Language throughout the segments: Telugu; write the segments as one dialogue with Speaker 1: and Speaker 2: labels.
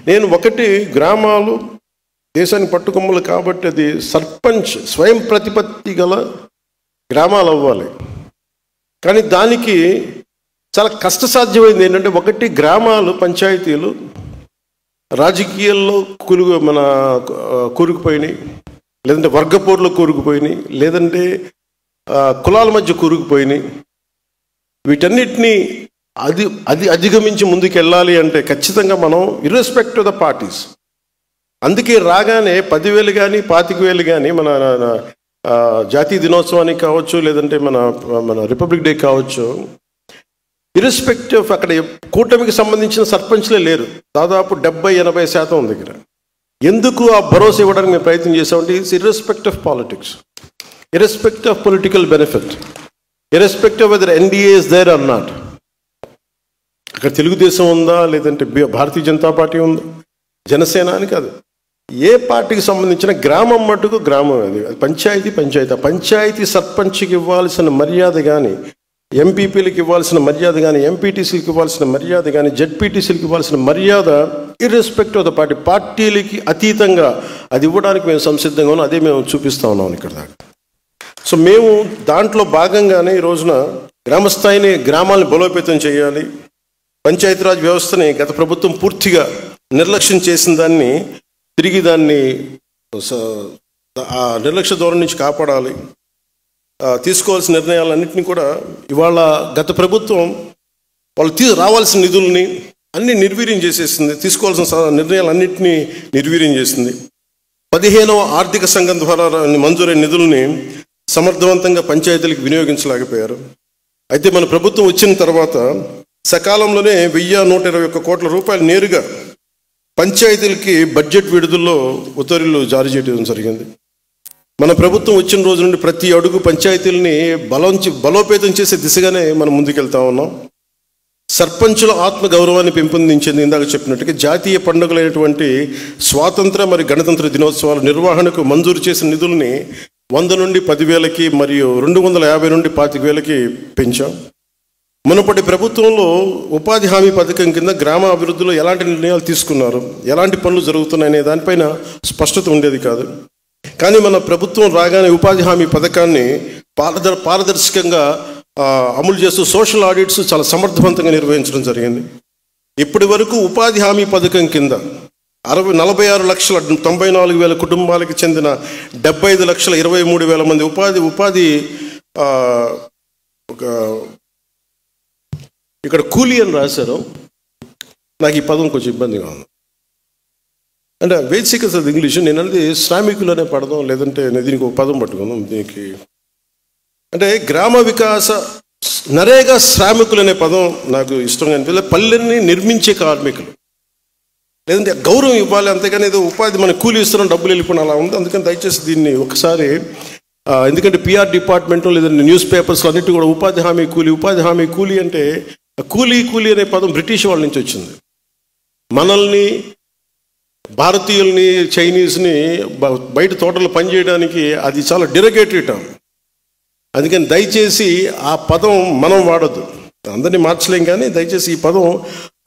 Speaker 1: నేను ఒకటి, గ్రామాలు దేశానికి పట్టుకొమ్మలు కాబట్టి అది సర్పంచ్ స్వయం ప్రతిపత్తి గల గ్రామాలు అవ్వాలి. కానీ దానికి చాలా కష్టసాధ్యమైంది ఏంటంటే, ఒకటి గ్రామాలు పంచాయతీలు రాజకీయాల్లో కూరుకుపోయినాయి, లేదంటే వర్గపోరులో కూరుకుపోయినాయి, లేదంటే కులాల మధ్య కూరుకుపోయినాయి. వీటన్నిటినీ అధిగమించి ముందుకు వెళ్ళాలి అంటే ఖచ్చితంగా మనం ఇర్రెస్పెక్ట్ ఆఫ్ ద పార్టీస్. అందుకే రాగానే 10,000 కానీ 25,000 కానీ మన జాతీయ దినోత్సవానికి కావచ్చు, లేదంటే మన రిపబ్లిక్ డే కావచ్చు, ఇర్రెస్పెక్టివ్ అక్కడ కూటమికి సంబంధించిన సర్పంచ్లే లేరు. దాదాపు 70-80% దగ్గర. ఎందుకు ఆ భరోసా ఇవ్వడానికి మేము ప్రయత్నం చేసామంటే, it's irrespective of politics, irrespective of political benefit, irrespective of whether NDA is there or not. అక్కడ తెలుగుదేశం ఉందా, లేదంటే భారతీయ జనతా పార్టీ ఉందా, జనసేన అని కాదు, ఏ పార్టీకి సంబంధించిన గ్రామం మటుకు గ్రామం. అది పంచాయతీ. పంచాయతీ సర్పంచ్కి ఇవ్వాల్సిన మర్యాద కానీ, ఎంపీపీలకు ఇవ్వాల్సిన మర్యాద కానీ, ఎంపీటీసీలకు ఇవ్వాల్సిన మర్యాద కానీ, జెడ్పీటీసీలకు ఇవ్వాల్సిన మర్యాద ఇర్రెస్పెక్ట్ ఆఫ్ ద పార్టీలకి అతీతంగా అది ఇవ్వడానికి మేము సంసిద్ధంగా ఉన్నాం. అదే మేము చూపిస్తూ ఉన్నాం ఇక్కడ దాకా. సో మేము దాంట్లో భాగంగానే ఈ రోజున గ్రామస్థాయిని, గ్రామాలను బలోపేతం చేయాలి. పంచాయతీరాజ్ వ్యవస్థని గత ప్రభుత్వం పూర్తిగా నిర్లక్ష్యం చేసిన దాన్ని తిరిగి ఆ నిర్లక్ష్య ధోరణి నుంచి కాపాడాలి. తీసుకోవాల్సిన నిర్ణయాలన్నింటినీ కూడా ఇవాళ గత ప్రభుత్వం వాళ్ళు రావాల్సిన నిధుల్ని అన్ని నిర్వీర్యం చేసేసింది. తీసుకోవాల్సిన నిర్ణయాలన్నింటినీ నిర్వీర్యం చేసింది. 15వ ఆర్థిక సంఘం ద్వారా మంజూరైన నిధుల్ని సమర్థవంతంగా పంచాయతీలకు వినియోగించలేకపోయారు. అయితే మన ప్రభుత్వం వచ్చిన తర్వాత సకాలంలోనే 1,121 కోట్ల రూపాయలు నేరుగా పంచాయతీలకి బడ్జెట్ విడుదలలో ఉత్తర్వులు జారీ చేయడం జరిగింది. మన ప్రభుత్వం వచ్చిన రోజు నుండి ప్రతి అడుగు పంచాయతీలని బలోపేతం చేసే దిశగానే మనం ముందుకెళ్తా ఉన్నాం. సర్పంచుల ఆత్మగౌరవాన్ని పెంపొందించింది. ఇందాక చెప్పినట్టుగా జాతీయ పండుగలైనటువంటి స్వాతంత్ర మరియు గణతంత్ర దినోత్సవాల నిర్వహణకు మంజూరు చేసిన నిధుల్ని 100 నుండి 10,000కి మరియు 250 నుండి 25,000కి పెంచాం. మునుపటి ప్రభుత్వంలో ఉపాధి హామీ పథకం కింద గ్రామ అభివృద్ధిలో ఎలాంటి నిర్ణయాలు తీసుకున్నారు, ఎలాంటి పనులు జరుగుతున్నాయనే దానిపైన స్పష్టత ఉండేది కాదు. కానీ మన ప్రభుత్వం రాగానే ఉపాధి హామీ పథకాన్ని పారదర్శకంగా అమలు చేస్తూ సోషల్ ఆడిట్స్ చాలా సమర్థవంతంగా నిర్వహించడం జరిగింది. ఇప్పటి వరకు ఉపాధి హామీ పథకం కింద 46,94,000 కుటుంబాలకు చెందిన 75,23,000 మంది ఉపాధి ఇక్కడ కూలీ అని రాశారు. నాకు ఈ పదం కొంచెం ఇబ్బందిగా ఉంది. అంటే బేసిక్ అది ఇంగ్లీష్. నేను అనేది శ్రామికులు అనే పడదాం, లేదంటే దీనికి ఒక పదం పట్టుకుందాం. దీనికి అంటే గ్రామ వికాస నరేగా శ్రామికులు అనే పదం నాకు ఇష్టంగా అనిపించలేదు. పల్లెల్ని నిర్మించే కార్మికులు, లేదంటే గౌరవం ఇవ్వాలి, అంతేగాని ఏదో ఉపాధి మన కూలీ ఇస్తున్నాం డబ్బులు వెళ్ళిపోయిన అలా ఉంది. అందుకని దయచేసి దీన్ని ఒకసారి, ఎందుకంటే పిఆర్ డిపార్ట్మెంట్ లేదంటే న్యూస్ పేపర్స్లో అన్నిటి కూడా ఉపాధి హామీ కూలీ అంటే కూలీ అనే పదం బ్రిటిష్ వాళ్ళ నుంచి వచ్చింది. మనల్ని, భారతీయుల్ని, చైనీస్ని బయట తోటలో పనిచేయడానికి అది చాలా డిరగేటరీ టర్మ్. అందుకని దయచేసి ఆ పదం మనం వాడద్దు. అందరినీ మార్చలేం, కానీ దయచేసి ఈ పదం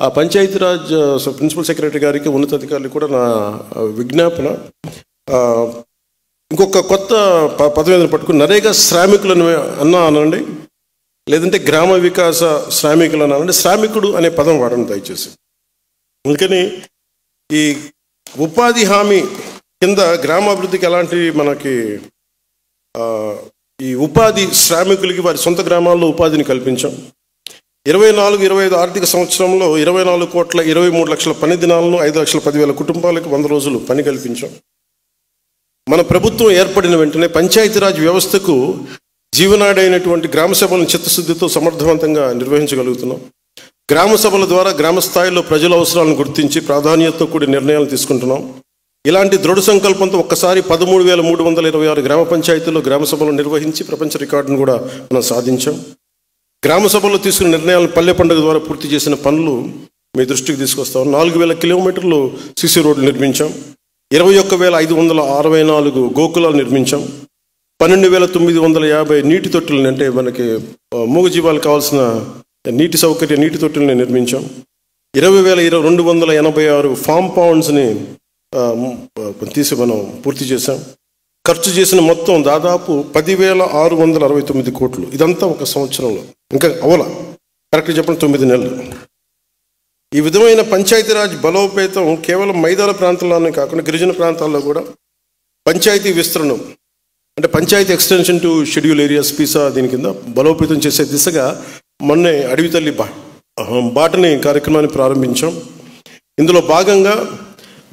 Speaker 1: ఆ పంచాయతీరాజ్ ప్రిన్సిపల్ సెక్రటరీ గారికి, ఉన్నతాధికారులకు కూడా నా విజ్ఞాపన. ఇంకొక కొత్త పదం పట్టుకుని నరేగా శ్రామికులను అనండి, లేదంటే గ్రామ వికాస శ్రామికులు అనండి. శ్రామికుడు అనే పదం వాడండి దయచేసి. అందుకని ఈ ఉపాధి హామీ కింద గ్రామాభివృద్ధికి ఎలాంటి మనకి ఈ ఉపాధి శ్రామికులకి వారి సొంత గ్రామాల్లో ఉపాధిని కల్పించాం. 24-25 ఆర్థిక సంవత్సరంలో 24,23,00,000 పని దినాలను 5,10,000 కుటుంబాలకు 100 రోజులు పని కల్పించాం. మన ప్రభుత్వం ఏర్పడిన వెంటనే పంచాయతీరాజ్ వ్యవస్థకు జీవనాడైనటువంటి గ్రామ సభలను చిత్తశుద్ధితో సమర్థవంతంగా నిర్వహించగలుగుతున్నాం. గ్రామ సభల ద్వారా గ్రామ స్థాయిలో ప్రజల అవసరాలను గుర్తించి ప్రాధాన్యతతో కూడి నిర్ణయాలు తీసుకుంటున్నాం. ఇలాంటి దృఢ సంకల్పంతో ఒక్కసారి 13,326 గ్రామ పంచాయతీల్లో గ్రామ సభలు నిర్వహించి ప్రపంచ రికార్డును కూడా మనం సాధించాం. గ్రామ సభల్లో తీసుకున్న నిర్ణయాలను పల్లె పండుగ ద్వారా పూర్తి చేసిన పనులు మీ దృష్టికి తీసుకొస్తాం. 4,000 కిలోమీటర్లు సిసి రోడ్లు నిర్మించాం. 21,564 గోకులాలు నిర్మించాం. 12,950 నీటి తొట్టులను, అంటే మనకి మూగజీవాలకు కావాల్సిన నీటి తొట్టుల్ని నిర్మించాం. 20,286 ఫామ్ పౌండ్స్ని తీసి మనం పూర్తి చేశాం. ఖర్చు చేసిన మొత్తం దాదాపు 10,669 కోట్లు. ఇదంతా ఒక సంవత్సరంలో, ఇంకా అవలా కరెక్ట్గా చెప్పండి 9 నెలలు. ఈ విధమైన పంచాయతీరాజ్ బలోపేతం కేవలం మైదాన ప్రాంతాల్లోనే కాకుండా గిరిజన ప్రాంతాల్లో కూడా పంచాయతీ విస్తరణం, అంటే పంచాయతీ extension to scheduled areas PESA దీని కింద బలోపేతం చేసే దిశగా మొన్నే అడవి తల్లి బాటని కార్యక్రమాన్ని ప్రారంభించాం. ఇందులో భాగంగా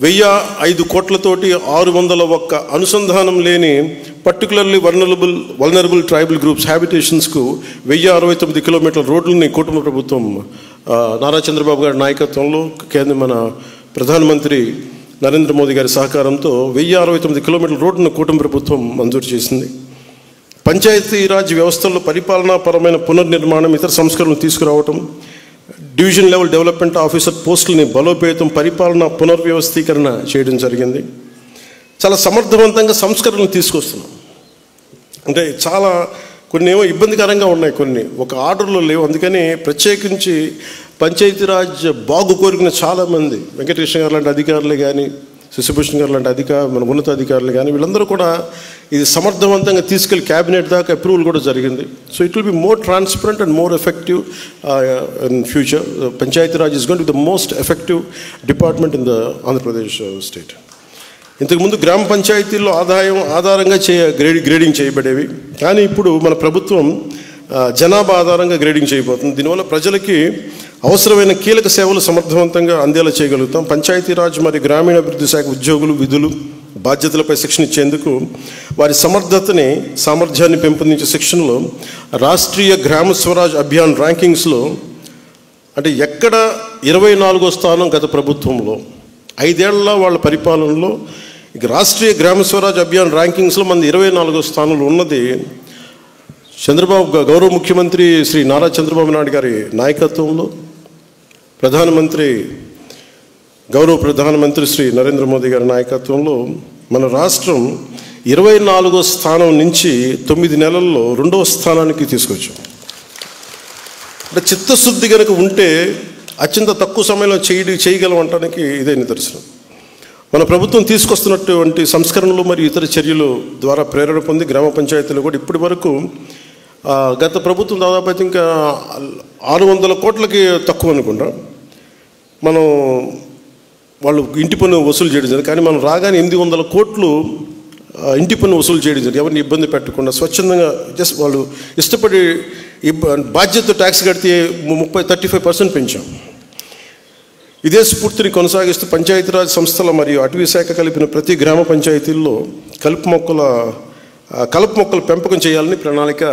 Speaker 1: 1,005 కోట్లతోటి 601 అనుసంధానం లేని పర్టికులర్లీ వల్నరబుల్ ట్రైబల్ గ్రూప్స్ హ్యాబిటేషన్స్కు 1,069 కిలోమీటర్ల రోడ్లని కుటుంబ ప్రభుత్వం నారా చంద్రబాబు గారి నాయకత్వంలో మన ప్రధానమంత్రి నరేంద్ర మోదీ గారి సహకారంతో 1,069 కిలోమీటర్ల రోడ్డును కూటమి ప్రభుత్వం మంజూరు చేసింది. పంచాయతీరాజ్ వ్యవస్థల్లో పరిపాలనాపరమైన పునర్నిర్మాణం, ఇతర సంస్కరణలు తీసుకురావటం, డివిజన్ లెవెల్ డెవలప్మెంట్ ఆఫీసర్ పోస్టులని బలోపేతం, పరిపాలన పునర్వ్యవస్థీకరణ చేయడం జరిగింది. చాలా సమర్థవంతంగా సంస్కరణలు తీసుకొస్తున్నాం. అంటే చాలా కొన్ని ఏమో ఇబ్బందికరంగా ఉన్నాయి, కొన్ని ఒక ఆర్డర్లో లేవు. అందుకని ప్రత్యేకించి పంచాయతీరాజ్ బాగు కోరుకున్న చాలామంది వెంకటకృష్ణ గారు లాంటి అధికారులు కానీ, శశిభూషణ్ గారు లాంటి మన ఉన్నత అధికారులు కానీ వీళ్ళందరూ కూడా ఇది సమర్థవంతంగా తీసుకెళ్లి క్యాబినెట్ దాకా అప్రూవల్ కూడా జరిగింది. So it will be more transparent and more effective in future. Panchayati Raj is going to the most effective department in the Andhra Pradesh state. ఇంతకుముందు గ్రామ పంచాయతీల్లో ఆధారంగా గ్రేడింగ్ చేయబడేవి, కానీ ఇప్పుడు మన ప్రభుత్వం జనాభా ఆధారంగా గ్రేడింగ్ చేయబోతుంది. దీనివల్ల ప్రజలకి అవసరమైన కీలక సేవలు సమర్థవంతంగా అందేలా చేయగలుగుతాం. పంచాయతీరాజ్ మరియు గ్రామీణాభివృద్ధి శాఖ ఉద్యోగులు విధులు బాధ్యతలపై శిక్షణ ఇచ్చేందుకు వారి సమర్థతని సామర్థ్యాన్ని పెంపొందించే శిక్షణలో రాష్ట్రీయ గ్రామ స్వరాజ్ అభియాన్ ర్యాంకింగ్స్లో అంటే ఎక్కడ 24వ స్థానం గత ప్రభుత్వంలో 5 ఏళ్ల వాళ్ళ పరిపాలనలో ఇక రాష్ట్రీయ గ్రామ స్వరాజ్ అభియాన్ ర్యాంకింగ్స్లో మన 24వ స్థానంలో ఉన్నది గౌరవ ముఖ్యమంత్రి శ్రీ నారా చంద్రబాబు నాయుడు గారి నాయకత్వంలో గౌరవ ప్రధానమంత్రి శ్రీ నరేంద్ర మోదీ గారి నాయకత్వంలో మన రాష్ట్రం 24వ స్థానం నుంచి 9 నెలల్లో 2వ స్థానానికి తీసుకొచ్చాం. అంటే చిత్తశుద్ధి కనుక ఉంటే అత్యంత తక్కువ సమయంలో చేయగలం అనడానికి ఇదే నిదర్శనం. మన ప్రభుత్వం తీసుకొస్తున్నటువంటి సంస్కరణలు మరియు ఇతర చర్యలు ద్వారా ప్రేరణ పొంది గ్రామ పంచాయతీలు కూడా ఇప్పటి వరకు గత ప్రభుత్వం దాదాపు అయితే ఇంకా 600 కోట్లకి తక్కువ అనుకుంటా మనం వాళ్ళు ఇంటి పన్ను వసూలు చేయడం జరిగింది. కానీ మనం రాగానే 800 కోట్లు ఇంటి పన్ను వసూలు చేయడం జరిగింది. ఎవరిని ఇబ్బంది పెట్టకుండా స్వచ్ఛందంగా జస్ట్ వాళ్ళు ఇష్టపడి బాధ్యత ట్యాక్స్ కడితే 35% పెంచాం. ఇదే స్ఫూర్తిని కొనసాగిస్తూ పంచాయతీరాజ్ సంస్థల మరియు అటవీ శాఖ కలిపిన ప్రతి గ్రామ పంచాయతీల్లో కలుపు మొక్కల పెంపకం చేయాలని ప్రణాళిక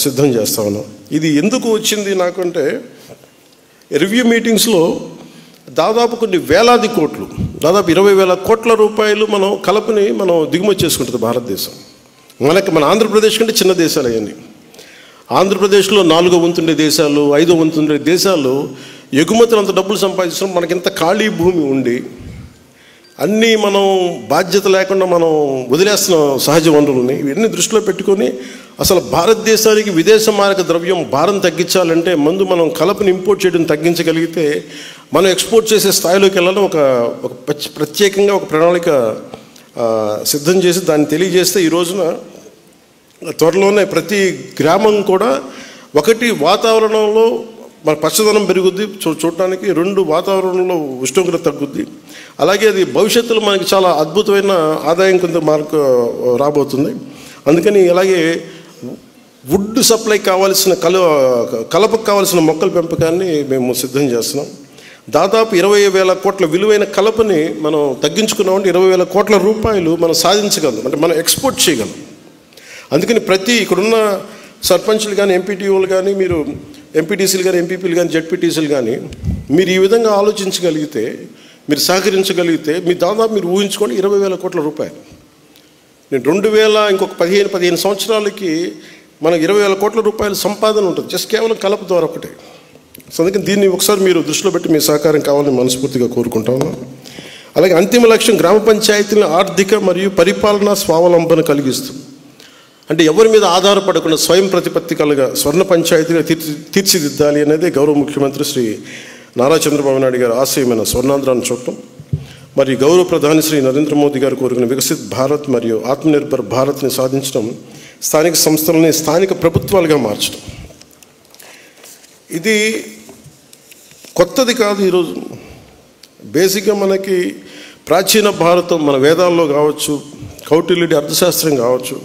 Speaker 1: సిద్ధం చేస్తా ఉన్నాం. ఇది ఎందుకు వచ్చింది నాకంటే రివ్యూ మీటింగ్స్లో దాదాపు కొన్ని వేలాది కోట్లు, దాదాపు 20,000 కోట్ల రూపాయలు మనం కలపని దిగుమతి చేసుకుంటుంది భారతదేశం. మన ఆంధ్రప్రదేశ్ కంటే చిన్న దేశాలు అవన్నీ. ఆంధ్రప్రదేశ్లో 4వ వంతుండే దేశాలు, 5వ వంతుండే దేశాలు ఎగుమతులు అంత డబ్బులు సంపాదించడం, మనకింత ఖాళీ భూమి ఉండి అన్నీ మనం బాధ్యత లేకుండా మనం వదిలేస్తున్నాం సహజ వనరులని. ఇవన్నీ దృష్టిలో పెట్టుకొని అసలు భారతదేశానికి విదేశ మారక ద్రవ్యం భారం తగ్గించాలంటే ముందు మనం కలపని ఇంపోర్ట్ చేయడం తగ్గించగలిగితే మనం ఎక్స్పోర్ట్ చేసే స్థాయిలోకి వెళ్ళాలని ఒక ప్రత్యేకంగా ఒక ప్రణాళిక సిద్ధం చేసి దాన్ని తెలియజేస్తే ఈ రోజున త్వరలోనే ప్రతి గ్రామం కూడా ఒకటి వాతావరణంలో మన పచ్చదనం పెరుగుద్ది చూడటానికి, 2 వాతావరణంలో ఉష్ణోగ్రత తగ్గుద్ది. అలాగే అది భవిష్యత్తులో మనకి చాలా అద్భుతమైన ఆదాయం కొంత మార్కు రాబోతుంది. అందుకని అలాగే వుడ్ సప్లై కావాల్సిన కలపకు కావాల్సిన మొక్కల పెంపకాన్ని మేము సిద్ధం చేస్తున్నాం. దాదాపు 20,000 కోట్ల విలువైన కలపని మనం తగ్గించుకున్నామంటే 20,000 కోట్ల రూపాయలు మనం సాధించగలం, అంటే మనం ఎక్స్పోర్ట్ చేయగలం. అందుకని ఇక్కడున్న సర్పంచ్లు కానీ, ఎంపీటీఓలు కానీ, మీరు ఎంపీటీసీలు కానీ, ఎంపీపీలు కానీ, జెడ్పీటీసీలు కానీ మీరు ఈ విధంగా ఆలోచించగలిగితే, మీరు సహకరించగలిగితే దాదాపు మీరు ఊహించుకోండి 20,000 కోట్ల రూపాయలు. నేను 2000 ఇంకొక 15 సంవత్సరాలకి మనకు 20,000 కోట్ల రూపాయల సంపాదన ఉంటుంది జస్ట్ కేవలం కలప ద్వారా ఒకటే. సో అందుకని దీన్ని ఒకసారి మీరు దృష్టిలో పెట్టి మీ సహకారం కావాలని మనస్ఫూర్తిగా కోరుకుంటాను. అలాగే అంతిమ లక్ష్యం గ్రామ పంచాయతీలను ఆర్థిక మరియు పరిపాలనా స్వావలంబన కలిగిస్తూ, అంటే ఎవరి మీద ఆధారపడకుండా స్వయం ప్రతిపత్తి కలగా స్వర్ణ పంచాయతీగా తీర్చిదిద్దాలి అనేది గౌరవ ముఖ్యమంత్రి శ్రీ నారా చంద్రబాబు నాయుడు గారి ఆశయమైన స్వర్ణాంధ్రాన్ని చూడటం, మరియు గౌరవ ప్రధాని శ్రీ నరేంద్ర మోదీ గారు కోరుకున్న వికసిత్ భారత్ మరియు ఆత్మనిర్భర్ భారత్ని సాధించడం, స్థానిక సంస్థలని స్థానిక ప్రభుత్వాలుగా మార్చడం. ఇది కొత్తది కాదు. ఈరోజు బేసిక్గా మనకి ప్రాచీన భారతం, మన వేదాల్లో కావచ్చు, కౌటిల్యుడి అర్థశాస్త్రం కావచ్చు,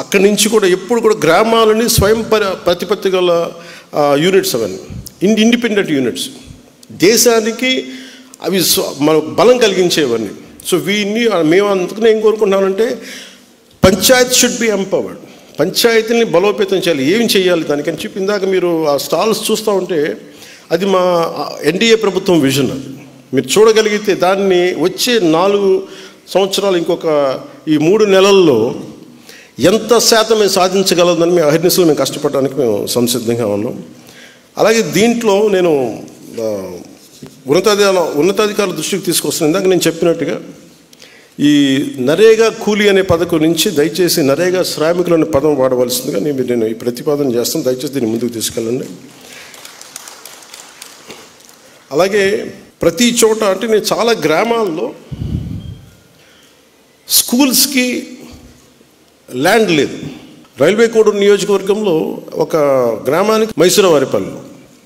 Speaker 1: అక్కడి నుంచి కూడా ఎప్పుడు కూడా గ్రామాలని స్వయం ప్రతిపత్తి గల యూనిట్స్, అవన్నీ ఇండిపెండెంట్ యూనిట్స్, దేశానికి అవి మనకు బలం కలిగించేవన్నీ. సో మేము అందుకనే ఏం కోరుకుంటున్నామంటే పంచాయత్ షుడ్ బి ఎంపవర్డ్. పంచాయతీని బలోపేతం చేయాలి. ఏం చేయాలి దానికని చెప్పి ఇందాక మీరు ఆ స్టాల్స్ చూస్తూ ఉంటే అది మా ఎన్డీఏ ప్రభుత్వం విజన్. అది మీరు చూడగలిగితే దాన్ని వచ్చే 4 సంవత్సరాలు, ఇంకొక ఈ 3 నెలల్లో ఎంత శాతం మేము సాధించగలదని మేము అహర్నిశలు మేము కష్టపడడానికి మేము సంసిద్ధంగా ఉన్నాం. అలాగే దీంట్లో నేను ఉన్నతాధికారుల దృష్టికి తీసుకొస్తున్నాను. ఇందాక నేను చెప్పినట్టుగా ఈ నరేగా కూలీ అనే పథకం నుంచి దయచేసి నరేగా శ్రామికులు అనే పదం వాడవలసిందిగా నేను ఈ ప్రతిపాదన చేస్తాను. దయచేసి దీన్ని ముందుకు తీసుకెళ్ళండి. అలాగే ప్రతి చోట అంటే నేను చాలా గ్రామాల్లో స్కూల్స్కి ల్యాండ్ లేదు. రైల్వే కోడూరు నియోజకవర్గంలో ఒక గ్రామానికి మైసూరవారిపల్లి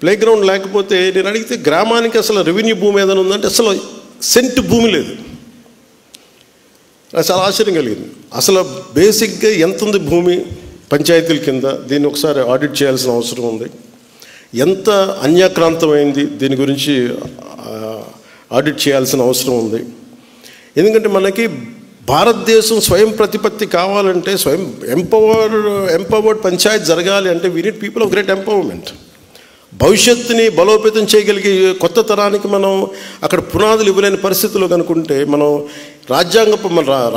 Speaker 1: ప్లే గ్రౌండ్ లేకపోతే నేను అడిగితే గ్రామానికి అసలు రెవెన్యూ భూమి ఏదైనా ఉందంటే అసలు సెంట్ భూమి లేదు. నాకు చాలా ఆశ్చర్యం కలిగింది. అసలు బేసిక్గా ఎంత ఉంది భూమి పంచాయతీల కింద, దీన్ని ఒకసారి ఆడిట్ చేయాల్సిన అవసరం ఉంది. ఎంత అన్యాక్రాంతమైంది దీని గురించి ఆడిట్ చేయాల్సిన అవసరం ఉంది. ఎందుకంటే మనకి భారతదేశం స్వయం ప్రతిపత్తి కావాలంటే, స్వయం ఎంపవర్డ్ పంచాయత్ జరగాలి అంటే we need people of great empowerment. భవిష్యత్తుని బలోపేతం చేయగలిగే కొత్త తరానికి మనం అక్కడ పునాదులు ఇవ్వలేని పరిస్థితుల్లో కనుకుంటే మనం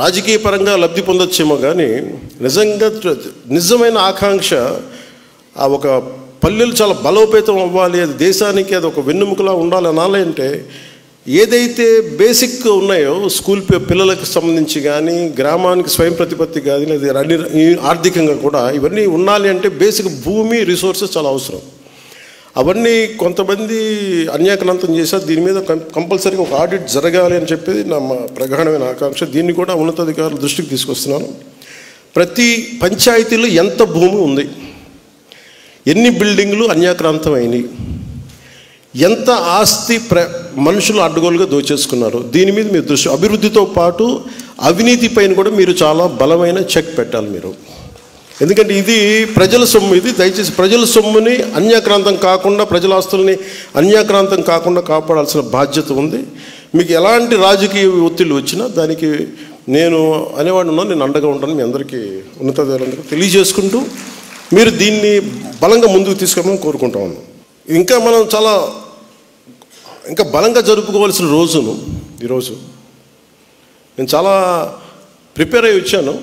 Speaker 1: రాజకీయ పరంగా లబ్ధి పొందొచ్చేమో, కానీ నిజమైన ఆకాంక్ష ఆ ఒక పల్లెలు చాలా బలోపేతం అవ్వాలి, అది దేశానికి అది ఒక వెన్నెముకలా ఉండాలి అనాలి అంటే ఏదైతే బేసిక్ ఉన్నాయో స్కూల్ పిల్లలకు సంబంధించి కానీ, గ్రామానికి స్వయం ప్రతిపత్తి కానీ, లేదా ఆర్థికంగా కూడా ఇవన్నీ ఉండాలి అంటే బేసిక్ భూమి రిసోర్సెస్ చాలా అవసరం. అవన్నీ కొంతమంది అన్యాక్రాంతం చేశారు. దీని మీద కంపల్సరీగా ఒక ఆడిట్ జరగాలి అని చెప్పేది నా ప్రగాఢమైన ఆకాంక్ష. దీన్ని కూడా ఉన్నతాధికారుల దృష్టికి తీసుకొస్తున్నాను. ప్రతి పంచాయతీలో ఎంత భూమి ఉంది, ఎన్ని బిల్డింగ్లు అన్యాక్రాంతం అయినాయి, ఎంత ఆస్తి మనుషులు అడ్డగోలుగా దోచేసుకున్నారు, దీని మీద మీరు దృష్టి, అభివృద్ధితో పాటు అవినీతి పైన కూడా మీరు చాలా బలమైన చెక్ పెట్టాలి మీరు. ఎందుకంటే ఇది ప్రజల సొమ్ము. ఇది దయచేసి ప్రజల సొమ్ముని అన్యాక్రాంతం కాకుండా, ప్రజల ఆస్తుల్ని అన్యాక్రాంతం కాకుండా కాపాడాల్సిన బాధ్యత ఉంది. మీకు ఎలాంటి రాజకీయ ఒత్తిళ్ళు వచ్చినా దానికి నేను అనేవాడు ఉన్నాను, నేను అండగా ఉంటాను. మీ అందరికీ ఉన్నతాధికారులందరికీ తెలియజేసుకుంటూ మీరు దీన్ని బలంగా ముందుకు తీసుకెళ్ళమని కోరుకుంటా ఉన్నాను. ఇంకా మనం ఇంకా బలంగా జరుపుకోవాల్సిన రోజును ఈరోజు నేను చాలా ప్రిపేర్ అయ్యి వచ్చాను.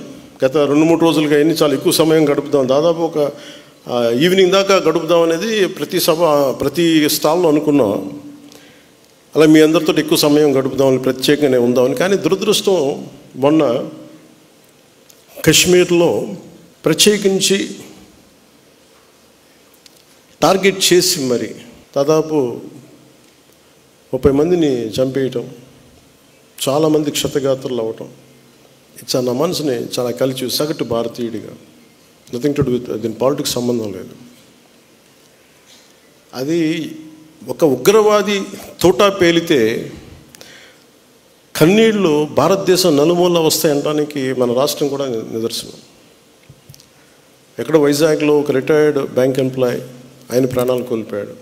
Speaker 1: గత 2-3 రోజులుగా చాలా ఎక్కువ సమయం గడుపుదాం, దాదాపు ఒక ఈవినింగ్ దాకా గడుపుదాం అనేది ప్రతి స్టాల్లో అనుకున్నాం. అలా మీ అందరితో ఎక్కువ సమయం గడుపుదామని, ప్రత్యేకంగానే ఉందామని. కానీ దురదృష్టం మొన్న కశ్మీర్లో ప్రత్యేకించి టార్గెట్ చేసి మరి దాదాపు 30 మందిని చంపేయటం, చాలామంది క్షతగాత్రులు అవ్వటం, నా మనసుని చాలా కలిసి సగటు భారతీయుడిగా, నథింగ్ టు డూ విత్ దీని పాలిటిక్స్ సంబంధం లేదు. అది ఒక ఉగ్రవాది తోటా పేలితే కన్నీళ్ళు భారతదేశం నలుమూల వస్తాయంటానికి మన రాష్ట్రం కూడా నిదర్శనం. ఎక్కడో వైజాగ్లో ఒక రిటైర్డ్ బ్యాంక్ ఎంప్లాయ్ ఆయన ప్రాణాలు కోల్పోయాడు.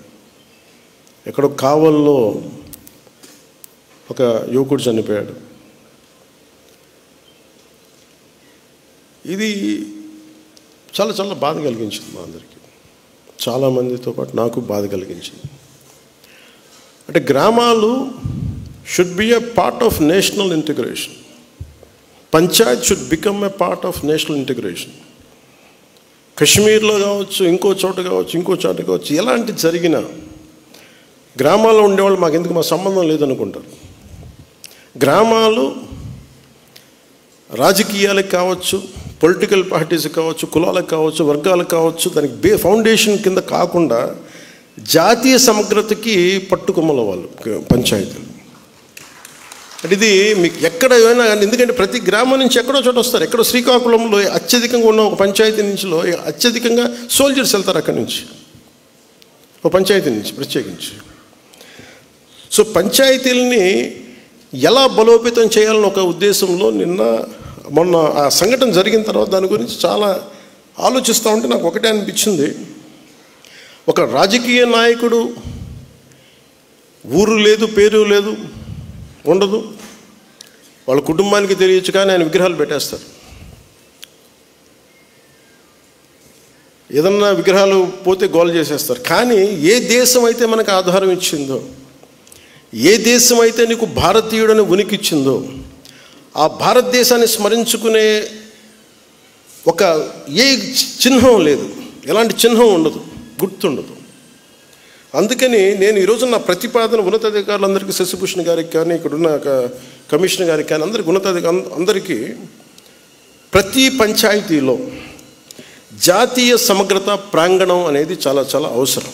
Speaker 1: ఎక్కడో కావల్లో ఒక యువకుడు చనిపోయాడు. ఇది చాలా చాలా బాధ కలిగించింది మా అందరికీ, చాలామందితో పాటు నాకు బాధ కలిగించింది. అంటే గ్రామాలు should be a part of national integration. Panchayat should become a part of national integration. కశ్మీర్లో కావచ్చు, ఇంకో చోట కావచ్చు, ఎలాంటి జరిగినా గ్రామాల్లో ఉండేవాళ్ళు మాకు ఎందుకు, మా సంబంధం లేదనుకుంటారు. గ్రామాలు రాజకీయాలకు కావచ్చు, పొలిటికల్ పార్టీస్ కావచ్చు, కులాలకు కావచ్చు, వర్గాలకు కావచ్చు, దానికి ఫౌండేషన్ కింద కాకుండా జాతీయ సమగ్రతకి పట్టుకొమ్మల వాళ్ళు పంచాయతీలు. అంటే ఇది మీకు ఎక్కడ ఏమైనా కానీ, ఎందుకంటే ప్రతి గ్రామం నుంచి ఎక్కడో చోట వస్తారు. ఎక్కడో శ్రీకాకుళంలో అత్యధికంగా ఉన్న ఒక పంచాయతీ నుంచిలో అత్యధికంగా సోల్జర్స్ వెళ్తారు అక్కడి నుంచి, ఒక పంచాయతీ నుంచి ప్రత్యేకించి. సో పంచాయతీలని ఎలా బలోపేతం చేయాలని ఒక ఉద్దేశంలో మొన్న ఆ సంఘటన జరిగిన తర్వాత దాని గురించి చాలా ఆలోచిస్తూ ఉంటే నాకు ఒకటే అనిపించింది. ఒక రాజకీయ నాయకుడు ఊరు లేదు, పేరు లేదు, ఉండదు, వాళ్ళ కుటుంబానికి తెలియచ్చు, కానీ ఆయన విగ్రహాలు పెట్టేస్తారు. ఏదన్నా విగ్రహాలు పోతే గోల చేసేస్తారు. కానీ ఏ దేశం అయితే మనకు ఆధారం ఇచ్చిందో, ఏ దేశం అయితే నీకు భారతీయుడని ఉనికి ఇచ్చిందో, ఆ భారతదేశాన్ని స్మరించుకునే ఒక ఏ చిహ్నం లేదు, ఎలాంటి చిహ్నం ఉండదు, గుర్తుండదు. అందుకని నేను ఈరోజు నా ప్రతిపాదన ఉన్నతాధికారులందరికీ, శశిభూషణ్ గారికి కానీ, ఇక్కడున్న కమిషనర్ గారికి కానీ, అందరికీ అందరికీ ప్రతి పంచాయతీలో జాతీయ సమగ్రత ప్రాంగణం అనేది చాలా చాలా అవసరం.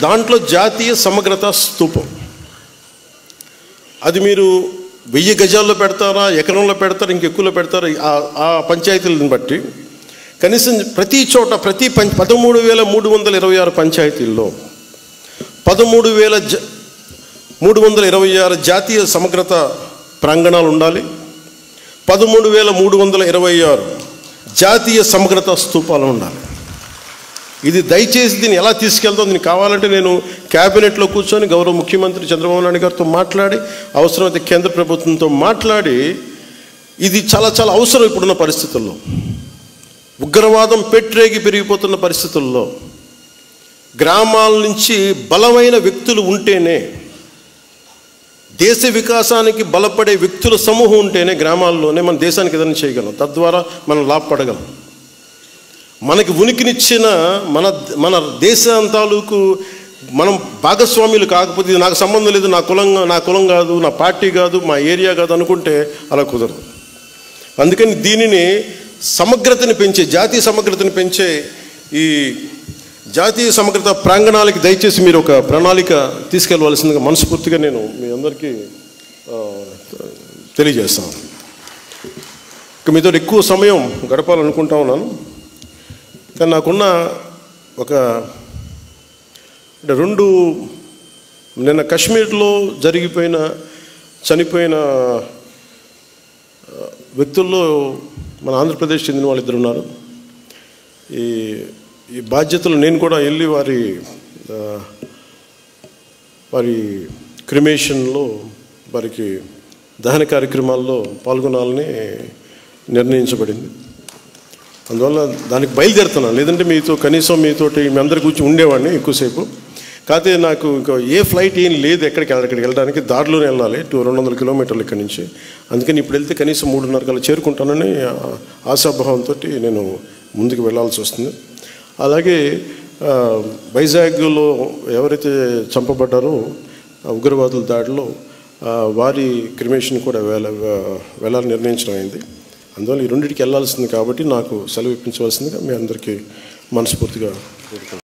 Speaker 1: దాంట్లో జాతీయ సమగ్రత స్తూపం. అది మీరు 1000 గజాల్లో పెడతారా, ఎకరంలో పెడతారా, ఇంకెక్కువలో పెడతారా, ఆ పంచాయతీలను బట్టి కనీసం ప్రతి చోట 13,326 పంచాయతీల్లో 13,326 జాతీయ సమగ్రత ప్రాంగణాలు ఉండాలి. 13,326 జాతీయ సమగ్రత స్తూపాలు ఉండాలి. ఇది దయచేసి దీన్ని ఎలా తీసుకెళ్తాం, దీనికి కావాలంటే నేను క్యాబినెట్లో కూర్చొని గౌరవ ముఖ్యమంత్రి చంద్రబాబు నాయుడు గారితో మాట్లాడి, అవసరమైతే కేంద్ర ప్రభుత్వంతో మాట్లాడి, ఇది చాలా చాలా అవసరం. ఇప్పుడున్న పరిస్థితుల్లో, ఉగ్రవాదం పెట్రేగి పెరిగిపోతున్న పరిస్థితుల్లో, గ్రామాల నుంచి బలమైన వ్యక్తులు ఉంటేనే, దేశ వికాసానికి బలపడే వ్యక్తుల సమూహం ఉంటేనే గ్రామాల్లోనే మన దేశానికి ఏదైనా చేయగలం, తద్వారా మనం లాభపడగలం. మనకి ఉనికినిచ్చిన మన దేశాంతాలకు మనం భాగస్వాములు కాకపోతే, ఇది నాకు సంబంధం లేదు, నా కులం కాదు, నా పార్టీ కాదు, మా ఏరియా కాదు అనుకుంటే అలా కుదరదు. అందుకని దీనిని సమగ్రతని పెంచే, జాతీయ సమగ్రతని పెంచే ఈ జాతీయ సమగ్రత ప్రాంగణాలకి దయచేసి మీరు ఒక ప్రణాళిక తీసుకెళ్ళవలసిందిగా మనస్ఫూర్తిగా నేను మీ అందరికీ తెలియజేస్తాను. ఇక మీతో ఎక్కువ సమయం గడపాలనుకుంటా ఉన్నాను. కానీ నాకున్న ఒక 2 నిన్న కాశ్మీర్లో చనిపోయిన వ్యక్తుల్లో మన ఆంధ్రప్రదేశ్ చెందిన వాళ్ళు 2 ఉన్నారు. ఈ బాధ్యతలు నేను కూడా వెళ్ళి వారి క్రిమేషన్లో, వారికి దహన కార్యక్రమాల్లో పాల్గొనాలని నిర్ణయించబడింది. అందువల్ల దానికి బయలుదేరుతున్నాను. లేదంటే కనీసం మీతోటి మీ అందరి కూర్చొని ఉండేవాడిని ఎక్కువసేపు. కాకపోతే నాకు ఇంకా ఏ ఫ్లైట్ ఏం లేదు ఎక్కడికి వెళ్ళడానికి, దారిలోనే వెళ్ళాలి 200 కిలోమీటర్లు ఇక్కడి నుంచి. అందుకని ఇప్పుడు వెళ్తే కనీసం 3:30 కల్లా చేరుకుంటానని ఆశాభావంతో నేను ముందుకు వెళ్ళాల్సి వస్తుంది. అలాగే వైజాగ్లో ఎవరైతే చంపబడ్డారో ఉగ్రవాదుల దాడిలో, వారి క్రిమేషన్ కూడా వెళ్ళాలని నిర్ణయించడం అయింది. అందువల్ల ఈ రెండింటికి వెళ్ళాల్సింది కాబట్టి నాకు సెలవు ఇప్పించవలసిందిగా మీ అందరికీ మనస్ఫూర్తిగా కోరుకుంటున్నాను.